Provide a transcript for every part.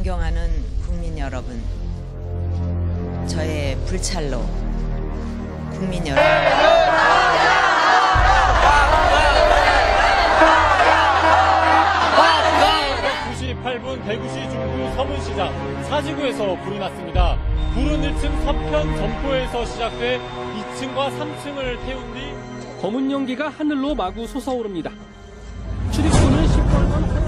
존경하는 국민 여러분, 저의 불찰로 국민 여러분, 98분 대구시 중구 서문시장 사지구에서 불이 났습니다. 불은 1층 서편 점포에서 시작돼 2층과 3층을 태운 뒤 검은 연기가 하늘로 마구 솟아오릅니다. 출입구는 시뻘건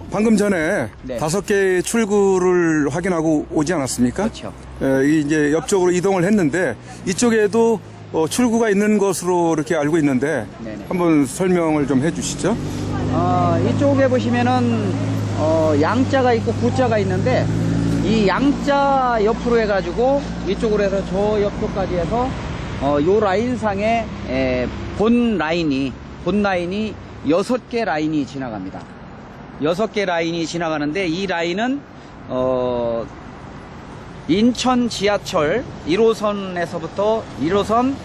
방금 전에 네. 5개의 출구를 확인하고 오지 않았습니까? 그렇죠. 이제 옆쪽으로 이동을 했는데 이쪽에도 출구가 있는 것으로 이렇게 알고 있는데 네네. 한번 설명을 좀 해주시죠. 이쪽에 보시면은 양자가 있고 구자가 있는데 이 양자 옆으로 해가지고 이쪽으로 해서 저 옆쪽까지 해서 요 라인상에 본 라인이 6개 라인이 지나갑니다. 6개 라인이 지나가는데 이 라인은 인천 지하철 1호선에서부터 1호선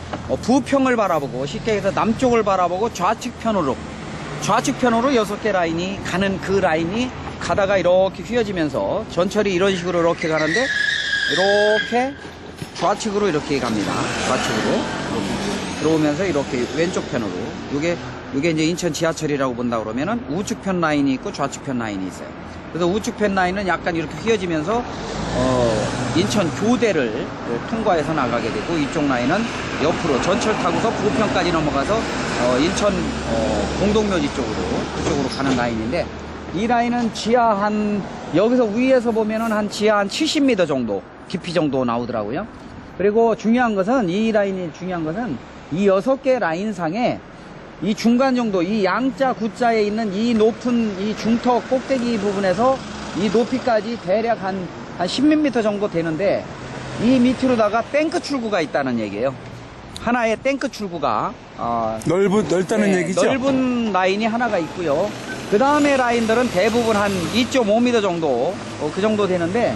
부평을 바라보고 쉽게 해서 남쪽을 바라보고 좌측편으로 6개 라인이 가는 그 라인이 가다가 이렇게 휘어지면서 전철이 이런 식으로 이렇게 가는데 이렇게 좌측으로 이렇게 갑니다. 좌측으로 들어오면서 이렇게 왼쪽 편으로 이게 이제 인천 지하철이라고 본다 그러면은 우측편 라인이 있고 좌측편 라인이 있어요. 그래서 우측편 라인은 약간 이렇게 휘어지면서 인천 교대를 통과해서 나가게 되고 이쪽 라인은 옆으로 전철 타고서 부평까지 넘어가서 인천 공동묘지 그쪽으로 가는 라인인데 이 라인은 지하 여기서 위에서 보면은 지하 한 70m 정도 깊이 정도 나오더라고요. 그리고 이 라인이 중요한 것은 이 6개 라인상에 이 중간 정도, 이 양자 구자에 있는 이 높은 이 중턱 꼭대기 부분에서 이 높이까지 대략 한 10몇 미터 정도 되는데 이 밑으로다가 탱크 출구가 있다는 얘기예요. 하나의 탱크 출구가 넓다는 얘기죠? 넓은 라인이 하나가 있고요. 그 다음에 라인들은 대부분 한 2.5m 정도 그 정도 되는데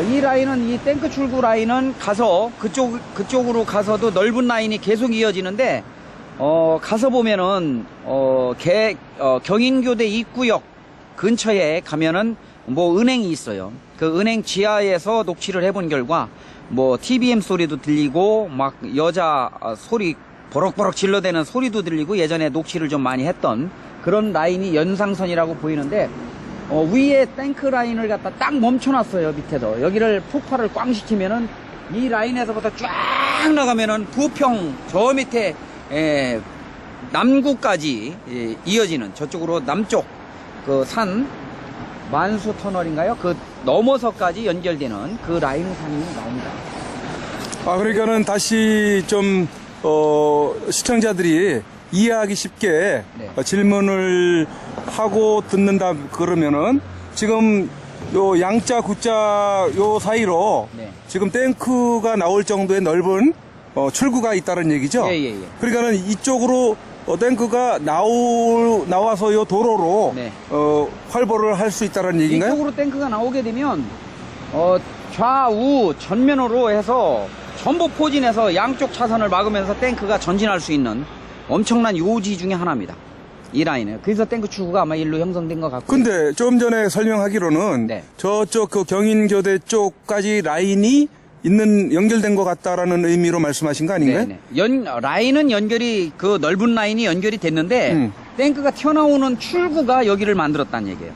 이 라인은 이 탱크 출구 라인은 가서 그쪽으로 가서도 넓은 라인이 계속 이어지는데 가서 보면은 경인교대 입구역 근처에 가면은 뭐 은행이 있어요. 그 은행 지하에서 녹취를 해본 결과 뭐 TBM 소리도 들리고 막 여자 소리 버럭버럭 질러대는 소리도 들리고 예전에 녹취를 좀 많이 했던 그런 라인이 연상선이라고 보이는데 위에 탱크 라인을 갖다 딱 멈춰놨어요. 밑에서 여기를 폭발을 꽝 시키면은 이 라인에서부터 쫙 나가면은 부평 저 밑에 남구까지 이어지는 저쪽으로 남쪽 그 산 만수 터널인가요? 그 넘어서까지 연결되는 그 라인상이 나옵니다. 그러니까는 다시 좀 시청자들이 이해하기 쉽게 네. 질문을 하고 듣는다 그러면은 지금 요 양자 구자 요 사이로 네. 지금 탱크가 나올 정도의 넓은 출구가 있다는 얘기죠. 예. 그러니까는 이쪽으로 탱크가 나와서 요 도로로 네. 활보를 할 수 있다는 얘기인가요? 이쪽으로 탱크가 나오게 되면 좌우 전면으로 해서 전부 포진해서 양쪽 차선을 막으면서 탱크가 전진할 수 있는 엄청난 요지 중에 하나입니다. 이 라인에. 그래서 탱크 출구가 아마 일로 형성된 것 같고. 근데 좀 전에 설명하기로는 네. 저쪽 그 경인교대 쪽까지 라인이 연결된 것 같다라는 의미로 말씀하신 거 아닌가요? 네네. 라인은 연결이, 그 넓은 라인이 연결이 됐는데, 탱크가 튀어나오는 출구가 여기를 만들었다는 얘기예요.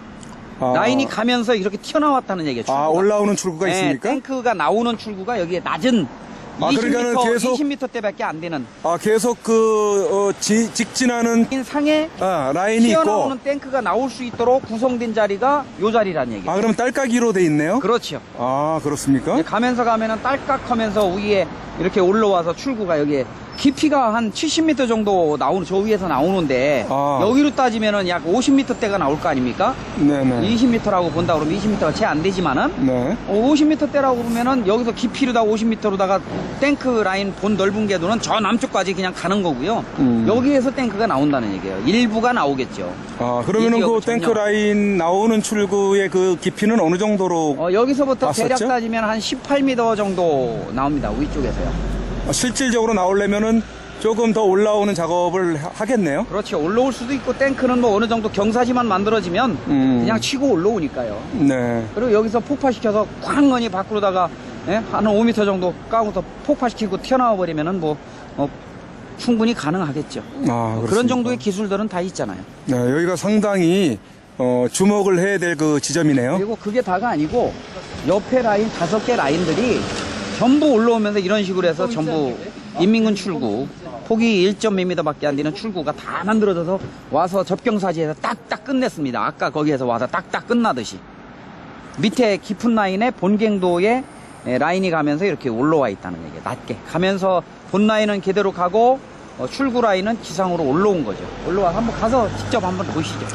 라인이 가면서 이렇게 튀어나왔다는 얘기예요. 출구가. 올라오는 출구가 있습니까? 탱크가 나오는 출구가 여기에 낮은 아, 그러니까는 20m, 계속 20m대밖에 안 되는 계속 직진하는 상에 라인이 튀어나오는 있고. 탱크가 나올 수 있도록 구성된 자리가 요 자리란 얘기예요. 아, 그럼 딸깍이로 돼 있네요? 그렇죠. 아, 그렇습니까? 가면은 딸깍하면서 위에 이렇게 올라와서 출구가 여기에 깊이가 한 70m 정도 저 위에서 나오는데 아. 여기로 따지면은 약 50m대가 나올 거 아닙니까? 네네. 20m라고 본다 그러면 20m가 채 안 되지만은 네. 50m대라고 보면은 여기서 깊이로다 50m로다가 탱크 라인 본 넓은 궤도는 저 남쪽까지 그냥 가는 거고요. 여기에서 탱크가 나온다는 얘기예요. 일부가 나오겠죠. 아, 그러면은 이 그 지역은 탱크 전혀- 라인 나오는 출구의 그 깊이는 어느 정도로 여기서부터 봤었죠? 대략 따지면 한 18m 정도 나옵니다. 위쪽에서요. 실질적으로 나오려면은 조금 더 올라오는 작업을 하겠네요? 그렇죠. 올라올 수도 있고 탱크는 뭐 어느 정도 경사지만 만들어지면 그냥 치고 올라오니까요. 네. 그리고 여기서 폭파시켜서 쾅하니 밖으로다가 한 5m 정도 까고서 폭파시키고 튀어나와 버리면은 충분히 가능하겠죠. 아, 그런 그렇습니까? 정도의 기술들은 다 있잖아요. 네, 여기가 상당히 주목을 해야 될 그 지점이네요. 그리고 그게 다가 아니고 옆에 라인 5개 라인들이 전부 올라오면서 이런 식으로 해서 전부 인민군 출구 폭이 1.2m밖에 안 되는 출구가 다 만들어져서 와서 접경사지에서 딱딱 끝냈습니다. 아까 거기에서 와서 딱딱 끝나듯이 밑에 깊은 라인에 본갱도에 라인이 가면서 이렇게 올라와 있다는 얘기예요. 낮게 가면서 본 라인은 그대로 가고 출구 라인은 지상으로 올라온 거죠. 올라와서 한번 가서 직접 한번 보시죠.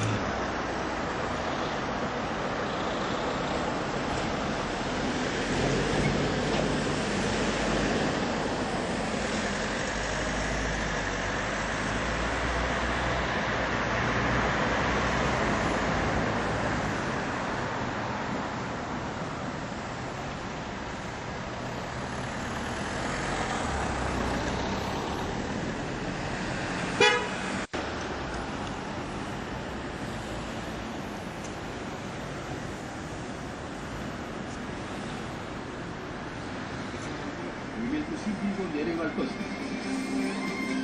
밀고 내려갈 것이다.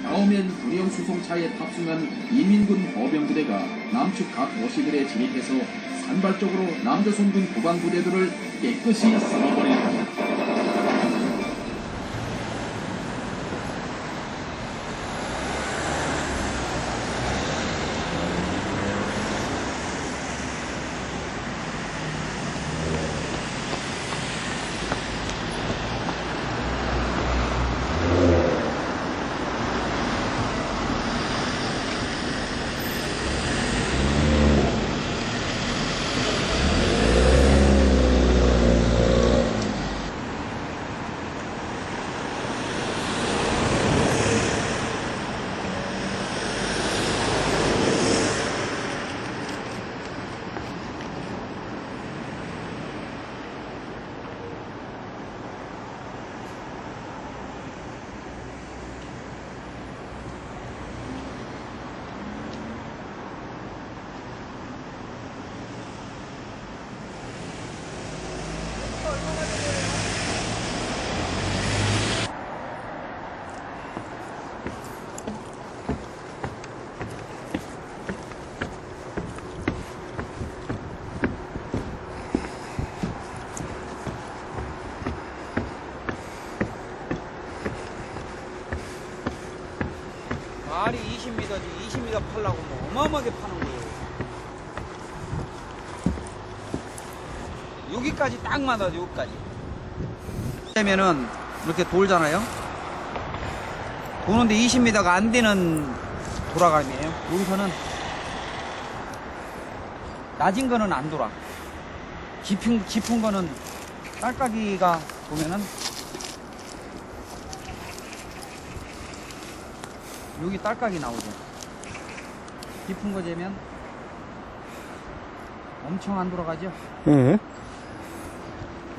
다음엔 군용 수송차에 탑승한 인민군 보병부대가 남측 각 도시들에 진입해서 산발적으로 남조선군 국방부대들을 깨끗이 쓸어버릴 것이다. 말이 20m지 20m 팔라고 뭐 어마어마하게 파는 거예요. 여기까지 딱 맞아요. 여기까지 되면은 이렇게 돌잖아요. 도는데 20m가 안 되는 돌아감이에요. 여기서는 낮은 거는 안 돌아. 깊은 거는 깔까기가 보면은 여기 딸깍이 나오죠. 깊은 거 재면 엄청 안 돌아가죠. 네.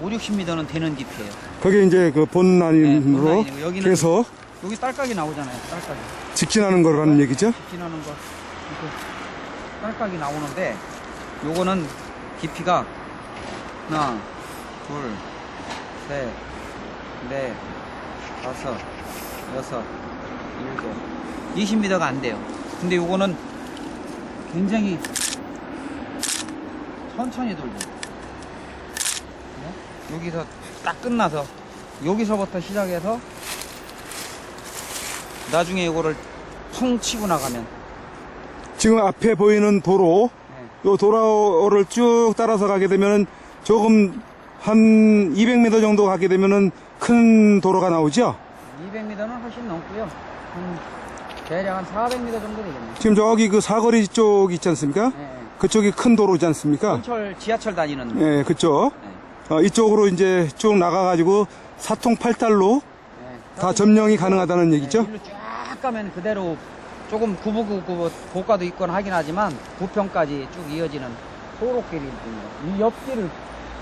5, 60m는 되는 깊이에요. 그게 이제 그 본 라인으로 라인이고 여기는 해서 여기 딸깍이 나오잖아요. 딸깍이 직진하는 거라는 얘기죠? 지나는 거 이렇게 딸깍이 나오는데 요거는 깊이가 하나, 둘, 셋, 넷, 다섯, 여섯, 일곱 20m가 안 돼요. 근데 요거는 굉장히 천천히 돌고 여기서 딱 끝나서 여기서부터 시작해서 나중에 이거를 통 치고 나가면. 지금 앞에 보이는 도로, 네. 요 도로를 쭉 따라서 가게 되면은 조금 한 200m 정도 가게 되면은 큰 도로가 나오죠? 200m는 훨씬 넘고요. 대략 한 400m 정도 되겠네요. 지금 저기 그 사거리 쪽 있지 않습니까? 네. 그쪽이 큰 도로지 않습니까? 전철, 지하철 다니는. 예, 그쪽. 네. 이쪽으로 이제 쭉 나가가지고 사통팔달로 네. 다 점령이 가능하다는 얘기죠? 네, 일로 쫙 가면 그대로 조금 구부구부 고가도 있건 하긴 하지만 부평까지 쭉 이어지는 도로길이 있습니다. 이 옆길을,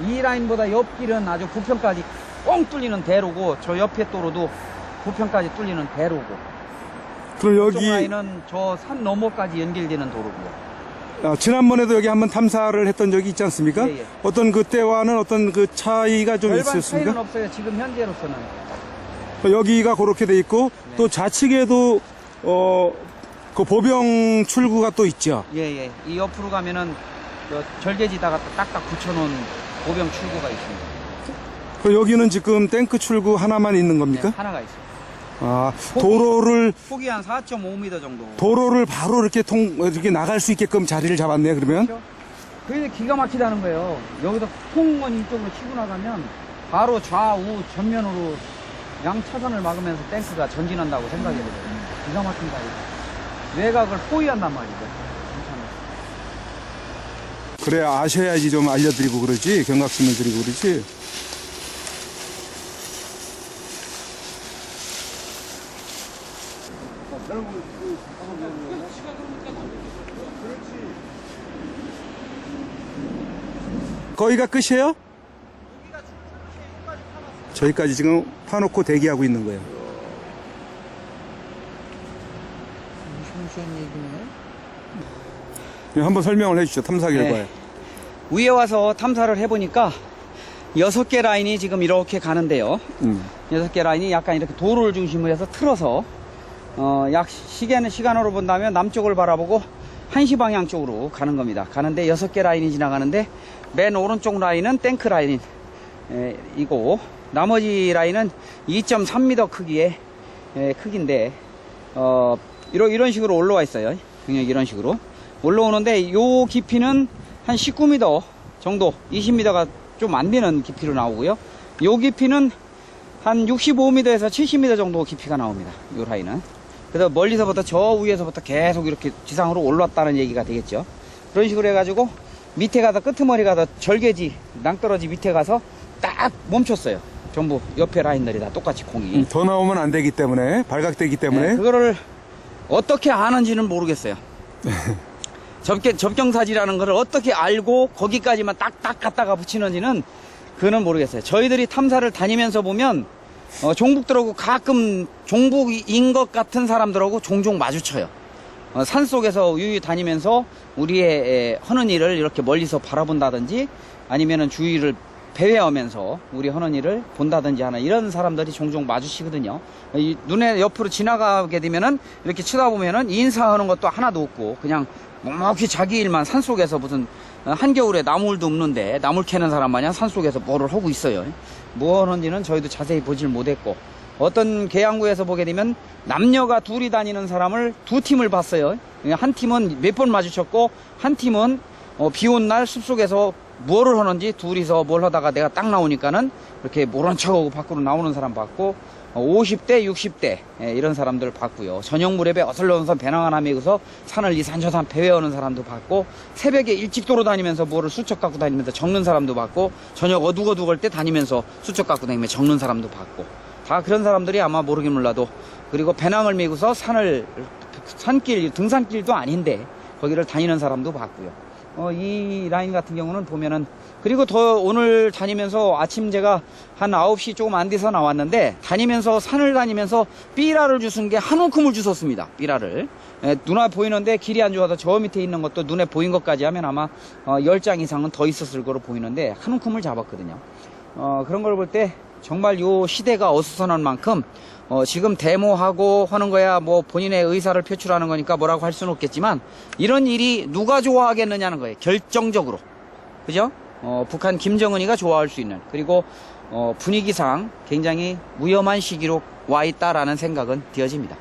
이 라인보다 옆길은 아주 부평까지 뻥 뚫리는 대로고, 저 옆에 도로도 부평까지 뚫리는 대로고, 그럼 이쪽 여기 라인은 저 산 너머까지 연결되는 도로고요. 지난번에도 여기 한번 탐사를 했던 적이 있지 않습니까? 예, 예. 어떤 그때와는 어떤 그 차이가 좀 별반 차이는 있었습니까? 없어요. 지금 현재로서는. 여기가 그렇게 돼 있고 네. 또 좌측에도 그 보병 출구가 또 있죠. 예. 이 옆으로 가면은 저 절개지다가 딱딱 붙여놓은 보병 출구가 있습니다. 그 여기는 지금 탱크 출구 하나만 있는 겁니까? 네, 하나가 있어요. 아, 도로를 폭이 한 4.5m 정도. 도로를 바로 이렇게 이렇게 나갈 수 있게끔 자리를 잡았네요. 그러면 그렇죠? 그게 기가 막히다는 거예요. 여기서 통원 이쪽으로 치고 나가면 바로 좌우 전면으로 양 차선을 막으면서 탱크가 전진한다고 생각해보세요. 기가 막힌다. 외곽을 포위한단 말이죠. 괜찮아요. 그래야 아셔야지 좀 알려드리고 그러지 경각심을 드리고 그러지. 거기가 끝이에요? 저기까지 지금 파놓고 대기하고 있는 거예요. 네, 한번 설명을 해주시죠. 탐사 결과에. 네. 위에 와서 탐사를 해보니까 6개 라인이 지금 이렇게 가는데요. 6개 라인이 약간 이렇게 도로를 중심으로 해서 틀어서 약 시간으로 본다면 남쪽을 바라보고 1시 방향 쪽으로 가는 겁니다. 가는데 6개 라인이 지나가는데 맨 오른쪽 라인은 탱크 라인이고 나머지 라인은 2.3m 크기의 크기인데 이런 식으로 올라와 있어요. 그냥 이런 식으로 올라오는데 요 깊이는 한 19m 정도, 20m가 좀 안 되는 깊이로 나오고요. 요 깊이는 한 65m에서 70m 정도 깊이가 나옵니다. 요 라인은. 그래서 멀리서부터 저 위에서부터 계속 이렇게 지상으로 올랐다는 얘기가 되겠죠. 그런 식으로 해가지고 밑에 가서 끄트머리 가서 절개지 낭떠러지 밑에 가서 딱 멈췄어요. 전부 옆에 라인들이 다 똑같이 공이. 더 나오면 안 되기 때문에 발각되기 때문에. 네, 그거를 어떻게 아는지는 모르겠어요. 접경사지라는 걸 어떻게 알고 거기까지만 딱딱 갖다가 붙이는지는 그거는 모르겠어요. 저희들이 탐사를 다니면서 보면 종북들하고 가끔 종북인 것 같은 사람들하고 종종 마주쳐요. 산속에서 유유 다니면서 우리의 하는 일을 이렇게 멀리서 바라본다든지 아니면은 주위를 배회하면서 우리 하는 일을 본다든지 하는 이런 사람들이 종종 마주치거든요. 눈에 옆으로 지나가게 되면은 이렇게 쳐다보면은 인사하는 것도 하나도 없고 그냥 묵묵히 자기 일만 산속에서 무슨 한겨울에 나물도 없는데 나물 캐는 사람 마냥 산속에서 뭐를 하고 있어요. 뭐 하는지는 저희도 자세히 보질 못했고 어떤 계양구에서 보게 되면 남녀가 둘이 다니는 사람을 두 팀을 봤어요. 한 팀은 몇 번 마주쳤고 한 팀은 비 온 날 숲속에서 뭐를 하는지 둘이서 뭘 하다가 내가 딱 나오니까는 이렇게 모른 척하고 밖으로 나오는 사람 봤고 50대 60대 이런 사람들 봤고요. 저녁 무렵에 어슬렁어슬렁 배낭 하나 메고서 산을 이산저산 배회하는 사람도 봤고 새벽에 일찍 돌아다니면서 뭐를 수첩 갖고 다니면서 적는 사람도 봤고 저녁 어둑어둑할 때 다니면서 수첩 갖고 다니면서 적는 사람도 봤고 다 그런 사람들이 아마 모르긴 몰라도 그리고 배낭을 메고서 산길 등산길도 아닌데 거기를 다니는 사람도 봤고요. 이 라인 같은 경우는 보면은 그리고 더 오늘 다니면서 아침 제가 한 9시 조금 안 돼서 나왔는데 다니면서 산을 다니면서 삐라를 주신 게 한 움큼을 주셨습니다. 삐라를 눈에 보이는데 길이 안 좋아서 저 밑에 있는 것도 눈에 보인 것까지 하면 아마 10장 이상은 더 있었을 거로 보이는데 한 움큼을 잡았거든요. 그런 걸 볼 때 정말 요 시대가 어수선한 만큼 지금 데모하고 하는 거야 뭐 본인의 의사를 표출하는 거니까 뭐라고 할 수는 없겠지만 이런 일이 누가 좋아하겠느냐는 거예요. 결정적으로. 그죠? 북한 김정은이가 좋아할 수 있는 그리고 분위기상 굉장히 위험한 시기로 와 있다라는 생각은 되어집니다.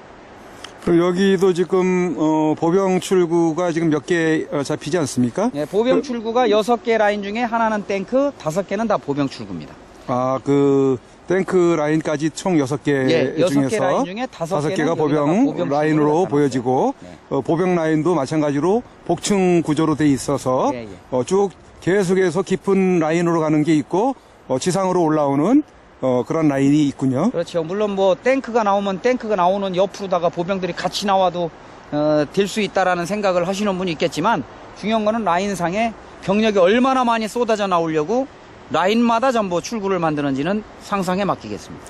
그리고 여기도 지금 보병 출구가 지금 몇 개 잡히지 않습니까? 예, 보병 출구가 6개 라인 중에 하나는 탱크, 5개는 다 보병 출구입니다. 아, 그 탱크 라인까지 총 6개 예, 6개 중에서 라인 중에 5개는 5개가 보병 라인으로 보여지고 네. 보병 라인도 마찬가지로 복층 구조로 돼 있어서 예, 예. 쭉 계속해서 깊은 라인으로 가는 게 있고 지상으로 올라오는 그런 라인이 있군요. 그렇죠. 물론 뭐 탱크가 나오면 탱크가 나오는 옆으로다가 보병들이 같이 나와도 될 수 있다라는 생각을 하시는 분이 있겠지만 중요한 거는 라인상에 병력이 얼마나 많이 쏟아져 나오려고 라인마다 전부 출구를 만드는지는 상상에 맡기겠습니다.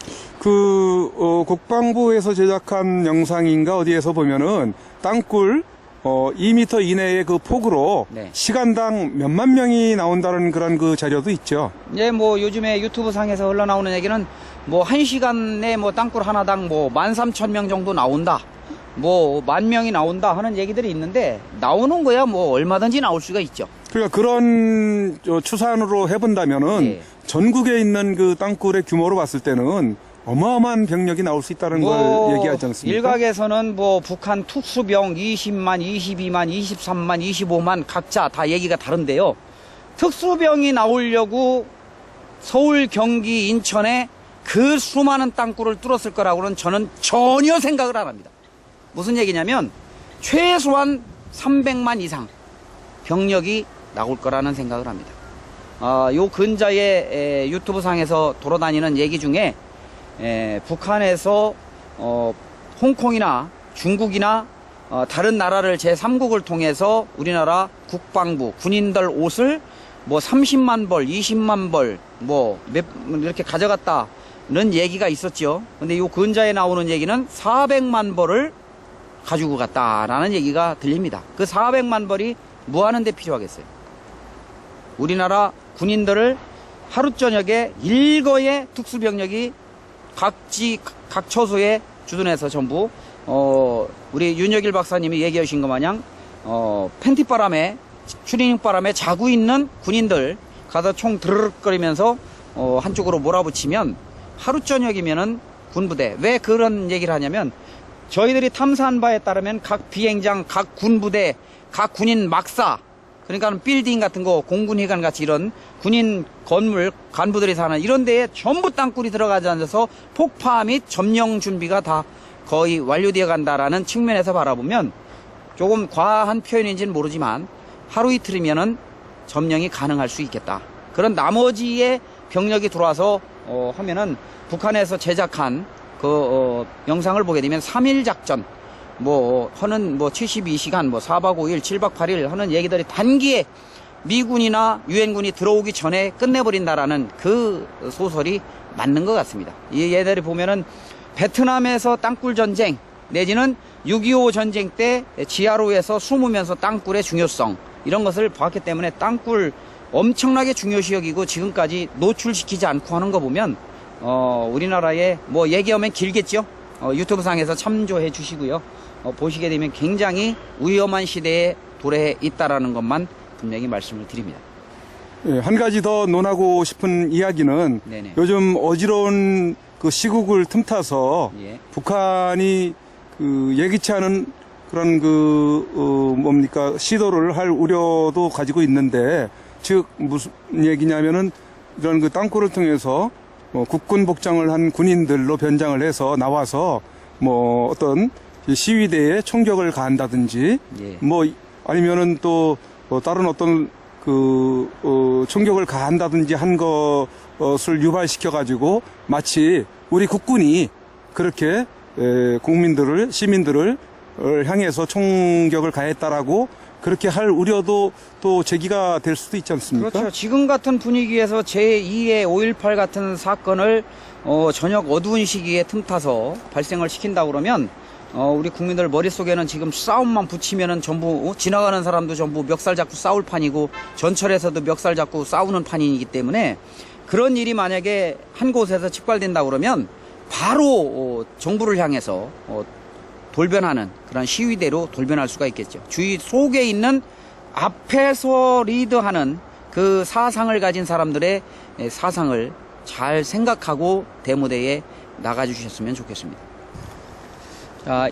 국방부에서 제작한 영상인가 어디에서 보면은 땅굴 2m 이내의 그 폭으로 네. 시간당 몇만 명이 나온다는 그런 그 자료도 있죠. 예, 뭐 요즘에 유튜브 상에서 흘러나오는 얘기는 뭐 1시간에 뭐 땅굴 하나당 뭐 13,000명 정도 나온다. 뭐 10,000명이 나온다 하는 얘기들이 있는데 나오는 거야 뭐 얼마든지 나올 수가 있죠. 그러니까 그런 추산으로 해본다면은 예. 전국에 있는 그 땅굴의 규모로 봤을 때는 어마어마한 병력이 나올 수 있다는 걸 얘기하지 않습니까? 일각에서는 뭐 북한 특수병 20만, 22만, 23만, 25만 각자 다 얘기가 다른데요. 특수병이 나오려고 서울, 경기, 인천에 그 수많은 땅굴을 뚫었을 거라고는 저는 전혀 생각을 안 합니다. 무슨 얘기냐면 최소한 300만 이상 병력이 나올 거라는 생각을 합니다. 요 근자의 유튜브 상에서 돌아다니는 얘기 중에 북한에서 홍콩이나 중국이나 다른 나라를 제3국을 통해서 우리나라 국방부 군인들 옷을 뭐 30만 벌, 20만 벌 뭐 이렇게 가져갔다는 얘기가 있었죠. 근데 요 근자에 나오는 얘기는 400만 벌을 가지고 갔다라는 얘기가 들립니다. 그 400만 벌이 뭐 하는 데 필요하겠어요? 우리나라 군인들을 하루 저녁에 일거에 특수병력이 각 처소에 주둔해서 전부 우리 윤여길 박사님이 얘기하신 것 마냥 팬티바람에 추리닝바람에 자고 있는 군인들 가서 총 드르륵거리면서 한쪽으로 몰아붙이면 하루 저녁이면은 군부대 왜 그런 얘기를 하냐면 저희들이 탐사한 바에 따르면 각 비행장, 각 군부대, 각 군인 막사 그러니까 빌딩 같은 거 공군회관 같이 이런 군인 건물 간부들이 사는 이런 데에 전부 땅굴이 들어가지 않아서 폭파 및 점령 준비가 다 거의 완료되어 간다라는 측면에서 바라보면 조금 과한 표현인지는 모르지만 하루 이틀이면은 점령이 가능할 수 있겠다. 그런 나머지의 병력이 들어와서 하면은 북한에서 제작한 그 영상을 보게 되면 3일 작전 뭐 하는 뭐 72시간 뭐 4박 5일 7박 8일 하는 얘기들이 단기에 미군이나 유엔군이 들어오기 전에 끝내버린다라는 그 소설이 맞는 것 같습니다. 이 얘들이 보면은 베트남에서 땅굴 전쟁 내지는 6.25 전쟁 때 지하로에서 숨으면서 땅굴의 중요성 이런 것을 봤기 때문에 땅굴 엄청나게 중요시 여기고 지금까지 노출시키지 않고 하는 거 보면 우리나라에 뭐 얘기하면 길겠죠. 유튜브 상에서 참조해 주시고요. 보시게 되면 굉장히 위험한 시대에 도래해 있다라는 것만 분명히 말씀을 드립니다. 예, 한 가지 더 논하고 싶은 이야기는 네네. 요즘 어지러운 그 시국을 틈타서 예. 북한이 그 예기치 않은 그런 뭡니까 시도를 할 우려도 가지고 있는데 즉 무슨 얘기냐면은 이런 그 땅굴을 통해서 국군 복장을 한 군인들로 변장을 해서 나와서 뭐 어떤 시위대에 총격을 가한다든지 예. 뭐 아니면은 또 다른 어떤 총격을 가한다든지 한 것을 유발시켜 가지고 마치 우리 국군이 그렇게 시민들을 향해서 총격을 가했다라고 그렇게 할 우려도 또 제기가 될 수도 있지 않습니까? 그렇죠. 지금 같은 분위기에서 제2의 5.18 같은 사건을 저녁 어두운 시기에 틈타서 발생을 시킨다 그러면 우리 국민들 머릿속에는 지금 싸움만 붙이면은 전부 지나가는 사람도 전부 멱살 잡고 싸울 판이고 전철에서도 멱살 잡고 싸우는 판이기 때문에 그런 일이 만약에 한 곳에서 직발된다 그러면 바로 정부를 향해서 돌변하는 그런 시위대로 돌변할 수가 있겠죠. 주위 속에 있는 앞에서 리드하는 그 사상을 가진 사람들의 사상을 잘 생각하고 대무대에 나가주셨으면 좋겠습니다.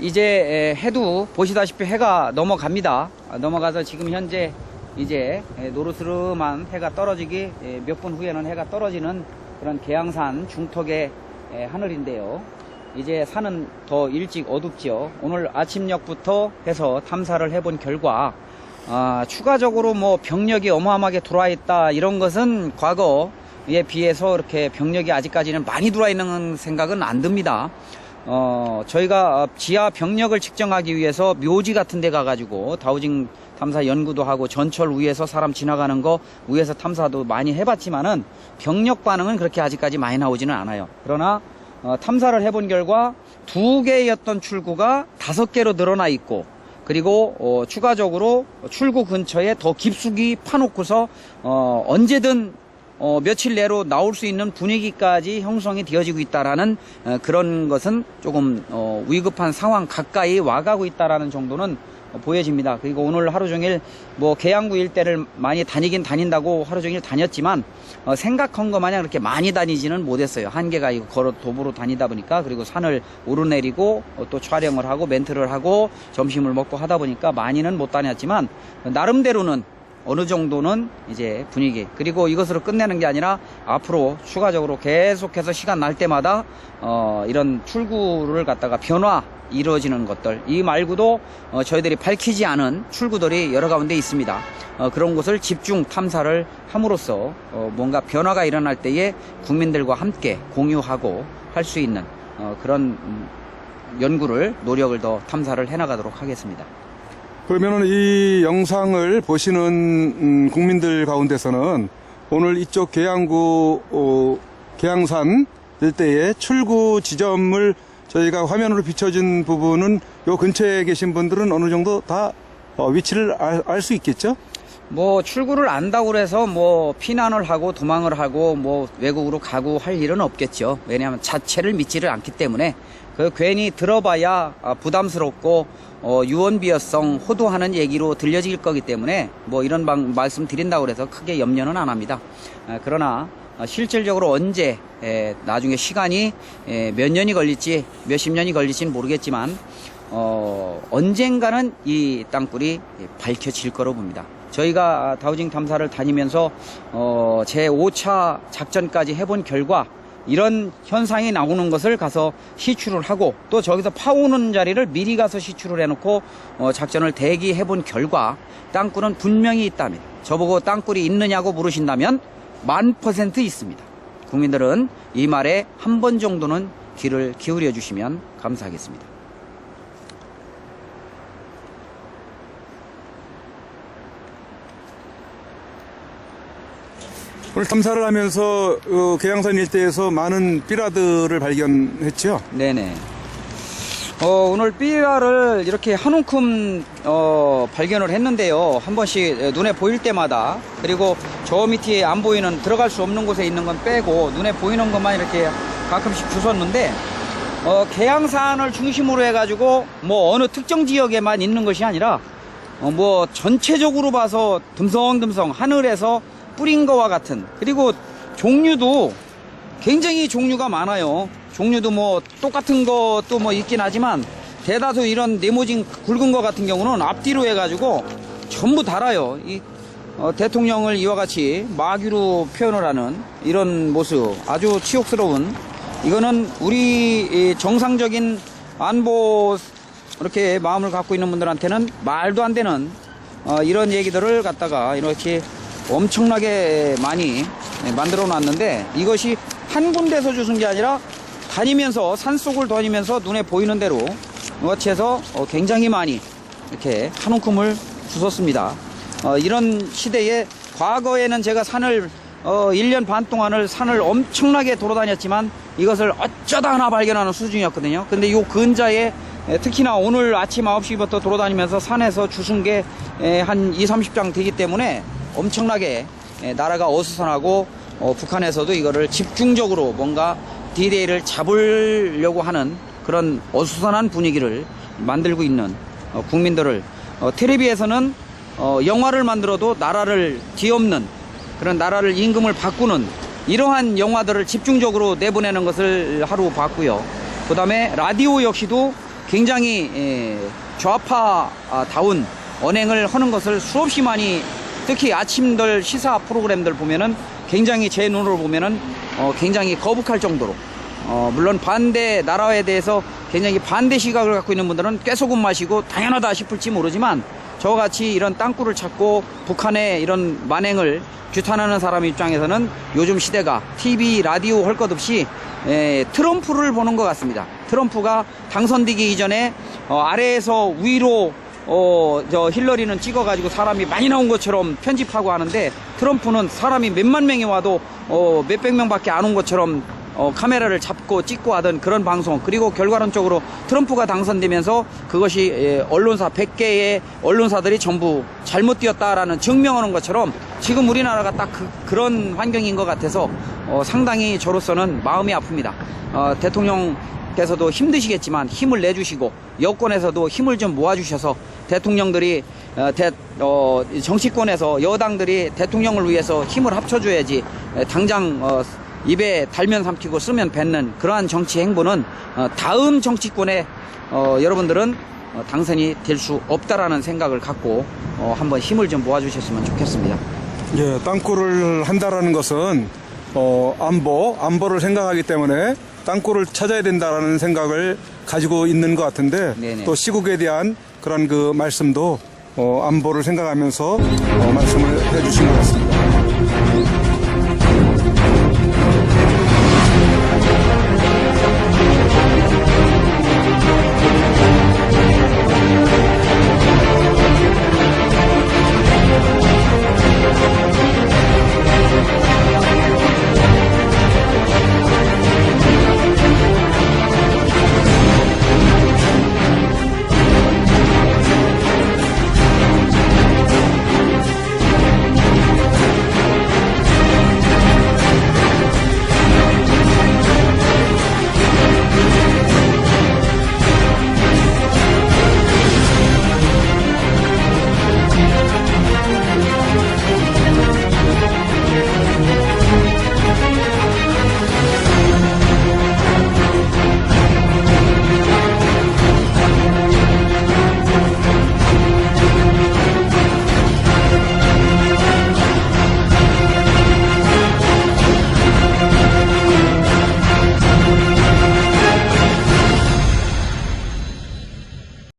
이제 해도 보시다시피 해가 넘어갑니다. 넘어가서 지금 현재 이제 노르스름한 해가 떨어지기 몇 분 후에는 해가 떨어지는 그런 계양산 중턱의 하늘인데요. 이제 산은 더 일찍 어둡죠. 오늘 아침녘부터 해서 탐사를 해본 결과 추가적으로 뭐 병력이 어마어마하게 들어와 있다 이런 것은 과거에 비해서 이렇게 병력이 아직까지는 많이 들어와 있는 생각은 안 듭니다. 저희가 지하 병력을 측정하기 위해서 묘지 같은 데 가가지고 다우징 탐사 연구도 하고 전철 위에서 사람 지나가는 거 위에서 탐사도 많이 해봤지만은 병력 반응은 그렇게 아직까지 많이 나오지는 않아요. 그러나 탐사를 해본 결과 2개였던 출구가 5개로 늘어나 있고, 그리고 추가적으로 출구 근처에 더 깊숙이 파놓고서 언제든 며칠 내로 나올 수 있는 분위기까지 형성이 되어지고 있다라는 그런 것은 조금 위급한 상황 가까이 와가고 있다라는 정도는 보여집니다. 그리고 오늘 하루 종일 뭐 계양구 일대를 많이 다니긴 다닌다고 하루 종일 다녔지만 생각한 것 마냥 그렇게 많이 다니지는 못했어요. 한계가 이거 걸어 도보로 다니다 보니까, 그리고 산을 오르내리고 또 촬영을 하고 멘트를 하고 점심을 먹고 하다 보니까 많이는 못 다녔지만 나름대로는 어느 정도는 이제 분위기, 그리고 이것으로 끝내는 게 아니라 앞으로 추가적으로 계속해서 시간 날 때마다 이런 출구를 갖다가 변화 이루어지는 것들, 이 말고도 저희들이 밝히지 않은 출구들이 여러 가운데 있습니다. 그런 곳을 집중 탐사를 함으로써 뭔가 변화가 일어날 때에 국민들과 함께 공유하고 할 수 있는 그런 연구를, 노력을 더 탐사를 해나가도록 하겠습니다. 그러면은 이 영상을 보시는 국민들 가운데서는 오늘 이쪽 계양구 계양산 일대의 출구 지점을 저희가 화면으로 비춰준 부분은 요 근처에 계신 분들은 어느 정도 다 위치를 알 수 있겠죠? 뭐 출구를 안다고 그래서 뭐 피난을 하고 도망을 하고 뭐 외국으로 가고 할 일은 없겠죠. 왜냐하면 자체를 믿지를 않기 때문에 괜히 들어봐야 부담스럽고 유언비어성 호도하는 얘기로 들려질 거기 때문에 뭐 이런 말씀 드린다고 해서 크게 염려는 안 합니다. 그러나 실질적으로 언제 나중에 시간이 몇 년이 걸릴지 몇십 년이 걸릴지는 모르겠지만 언젠가는 이 땅굴이 밝혀질 거로 봅니다. 저희가 다우징 탐사를 다니면서 제5차 작전까지 해본 결과 이런 현상이 나오는 것을 가서 시추를 하고, 또 저기서 파오는 자리를 미리 가서 시추를 해놓고 작전을 대기해본 결과 땅굴은 분명히 있다면, 저보고 땅굴이 있느냐고 물으신다면 1000% 있습니다. 국민들은 이 말에 한 번 정도는 귀를 기울여 주시면 감사하겠습니다. 오늘 탐사를 하면서 계양산 일대에서 많은 삐라들을 발견했죠? 네네. 오늘 삐라를 이렇게 한 움큼 발견을 했는데요. 한 번씩 눈에 보일 때마다, 그리고 저 밑에 안 보이는, 들어갈 수 없는 곳에 있는 건 빼고 눈에 보이는 것만 이렇게 가끔씩 주웠는데, 계양산을 중심으로 해가지고 뭐 어느 특정 지역에만 있는 것이 아니라 뭐 전체적으로 봐서 듬성듬성 하늘에서 뿌린 거와 같은, 그리고 종류도 굉장히 종류가 많아요. 종류도 뭐 똑같은 것도 뭐 있긴 하지만 대다수 이런 네모진 굵은 거 같은 경우는 앞뒤로 해가지고 전부 달아요. 대통령을 이와 같이 마귀로 표현을 하는 이런 모습, 아주 치욕스러운, 이거는 우리 정상적인 안보 이렇게 마음을 갖고 있는 분들한테는 말도 안 되는 이런 얘기들을 갖다가 이렇게 엄청나게 많이 만들어 놨는데, 이것이 한 군데서 주신 게 아니라 다니면서, 산속을 다니면서 눈에 보이는 대로 같이 해서 굉장히 많이 이렇게 한 움큼을 주웠습니다. 이런 시대에, 과거에는 제가 산을 1년 반 동안을 산을 엄청나게 돌아다녔지만 이것을 어쩌다 하나 발견하는 수준이었거든요. 근데 이 근자에 특히나 오늘 아침 9시부터 돌아다니면서 산에서 주운 게 한 20-30장 되기 때문에 엄청나게 나라가 어수선하고 북한에서도 이거를 집중적으로 뭔가 D-Day를 잡으려고 하는 그런 어수선한 분위기를 만들고 있는 국민들을, 텔레비에서는 영화를 만들어도 나라를 뒤엎는, 그런 나라를 임금을 바꾸는 이러한 영화들을 집중적으로 내보내는 것을 하루 봤고요. 그 다음에 라디오 역시도 굉장히 좌파다운 언행을 하는 것을 수없이 많이, 특히 아침들 시사 프로그램들 보면은 굉장히 제 눈으로 보면은 굉장히 거북할 정도로, 물론 반대 나라에 대해서 굉장히 반대 시각을 갖고 있는 분들은 꾀소금 마시고 당연하다 싶을지 모르지만, 저같이 이런 땅굴을 찾고 북한의 이런 만행을 규탄하는 사람 입장에서는 요즘 시대가 TV, 라디오 할 것 없이 트럼프를 보는 것 같습니다. 트럼프가 당선되기 이전에 아래에서 위로 저 힐러리는 찍어가지고 사람이 많이 나온 것처럼 편집하고 하는데, 트럼프는 사람이 몇만 명이 와도 몇백 명밖에 안 온 것처럼 카메라를 잡고 찍고 하던 그런 방송, 그리고 결과론적으로 트럼프가 당선되면서 그것이 언론사 100개의 언론사들이 전부 잘못 뛰었다라는 증명하는 것처럼 지금 우리나라가 딱 그런 환경인 것 같아서 상당히 저로서는 마음이 아픕니다. 대통령께서도 힘드시겠지만 힘을 내주시고, 여권에서도 힘을 좀 모아주셔서 대통령들이 정치권에서 여당들이 대통령을 위해서 힘을 합쳐줘야지, 당장 입에 달면 삼키고 쓰면 뱉는 그러한 정치 행보는 다음 정치권에 여러분들은 당선이 될 수 없다라는 생각을 갖고 한번 힘을 좀 모아주셨으면 좋겠습니다. 예, 땅굴을 한다라는 것은 안보를 생각하기 때문에 땅굴을 찾아야 된다라는 생각을 가지고 있는 것 같은데, 네네. 또 시국에 대한 그런 그 말씀도 안보를 생각하면서 말씀을 해주신 것 같습니다.